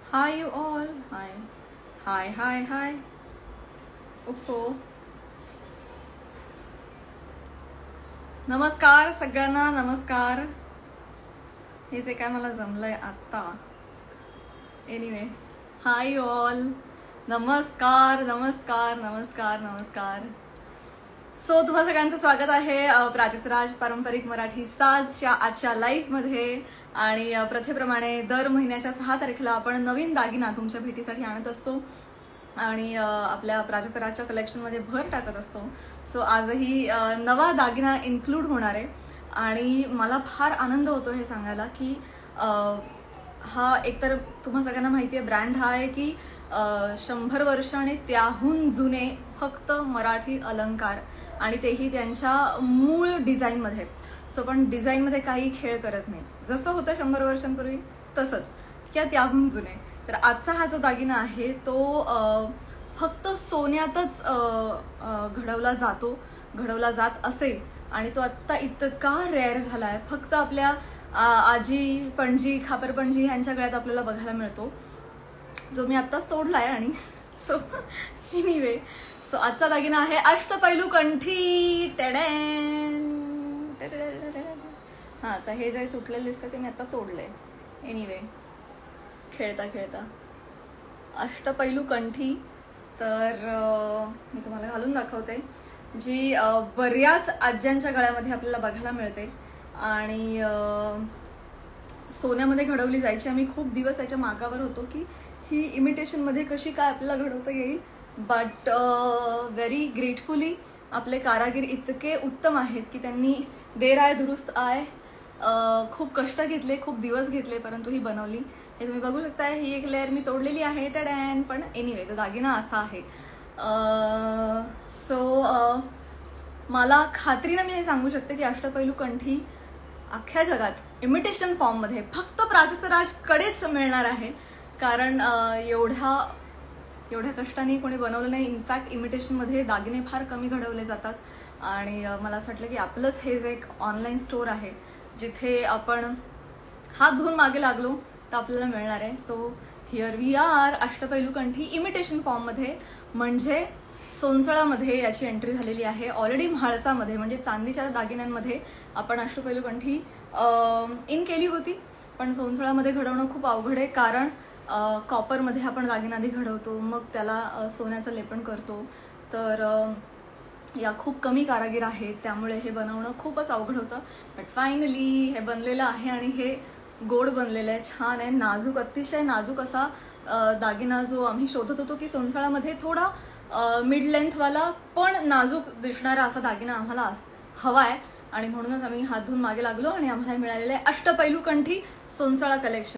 Hi you all. Hi. Hi hi hi. उफो. नमस्कार सगळ्यांना. नमस्कार. हे जे काय मला जमलंय आता. एनिवे. Hi you all. नमस्कार नमस्कार नमस्कार नमस्कार. सो तुम्हा सगळ्यांचं स्वागत आहे प्राजक्त राज पारंपरिक मराठी साजच्या आजच्या लाईव्ह मध्ये. आणि प्रथेप्रमाणे दर महिन्याच्या 6 तारखेला आपण नवीन दागिना तुमच्या भेटीसाठी आणत असतो आणि आपल्या प्राजक्त राजच्या कलेक्शनमध्ये भर टाकत असतो. सो आजही नवा दागिना इन्क्लूड होणार आहे आणि मला फार आनंद होतो हे सांगायला की हा एकतर तुम्हा सगळ्यांना माहिती आहे ब्रँड हा आहे की 100 वर्ष आणि त्याहून जुने फक्त मराठी अलंकार आणि तेही त्यांच्या मूळ डिझाईनमध्ये. सो पण डिझाईनमध्ये काही खेळ करत नाही. जसं होतं 100 वर्षांपूर्वी तसंच किंवा त्याहून जुने. तर आजचा हा जो दागिना आहे तो फक्त सोन्यातच घडवला जात असेल आणि तो आत्ता इतका रेअर झालाय. फक्त आपल्या आजी पणजी खापर पणजी ह्यांच्या गळ्यात आपल्याला बघायला मिळतो, जो मी आत्ताच तोडलाय. आणि सो एनिवे सो आजचा दागिना आहे अष्टपैलू कंठी. हा तर हे जे तुटलेलं दिसतं ते मी आता तोडलंय. एनिवे खेळता खेळता अष्टपैलू कंठी. तर मी तुम्हाला घालून दाखवते, जी बऱ्याच आज्यांच्या गळ्यामध्ये आपल्याला बघायला मिळते आणि सोन्यामध्ये घडवली जायची. आम्ही खूप दिवस त्याच्या मागावर होतो की ही इमिटेशनमध्ये कशी काय आपल्याला घडवता येईल. बट व्हेरी ग्रेटफुली आपले कारागीर इतके उत्तम आहेत की त्यांनी देर आय दुरुस्त आय खूप कष्ट घेतले, खूप दिवस घेतले, परंतु ही बनवली. हे तुम्ही बघू शकता. ही एक लेअर मी तोडलेली आहे टॅडॅन. पण एनिवे तो दागिना असा आहे. सो मला खात्रीनं मी हे सांगू शकते की अष्टपैलू कंठी अख्ख्या जगात इमिटेशन फॉर्ममध्ये फक्त प्राजक्त राजकडेच मिळणार आहे. कारण एवढ्या कष्टाने कोणी बनवलं नाही. इनफॅक्ट इमिटेशनमध्ये दागिने फार कमी घडवले जातात आणि मला असं वाटलं की आपलंच हे जे एक ऑनलाईन स्टोअर आहे जिथे आपण हात धुवून मागे लागलो तर आपल्याला मिळणार आहे. So here we are. अष्टपैलू कंठी इमिटेशन फॉर्ममध्ये म्हणजे सोनसळामध्ये याची एंट्री झालेली आहे. ऑलरेडी म्हाळसामध्ये म्हणजे चांदीच्या दागिन्यांमध्ये आपण अष्टपैलू कंठी इन केली होती, पण सोनसळामध्ये घडवणं खूप अवघड आहे. कारण कॉपरमध्ये आपण दागिना आधी घडवतो, मग त्याला सोन्याचं लेपन करतो. तर या खूप कमी कारागीर आहेत, त्यामुळे हे बनवणं खूपच अवघड होतं. बट फायनली हे बनलेलं आहे आणि हे गोड बनलेलं आहे. छान आहे. नाजूक, अतिशय नाजूक असा दागिना जो आम्ही शोधत होतो की सोनसळामध्ये थोडा मिड लेंथवाला पण नाजूक दिसणारा असा दागिना आम्हाला हवाय आणि म्हणूनच आम्ही हात धुवून मागे लागलो आणि आम्हाला मिळालेलं आहे अष्टपैलू कंठी सोनसळा कलेक्शन.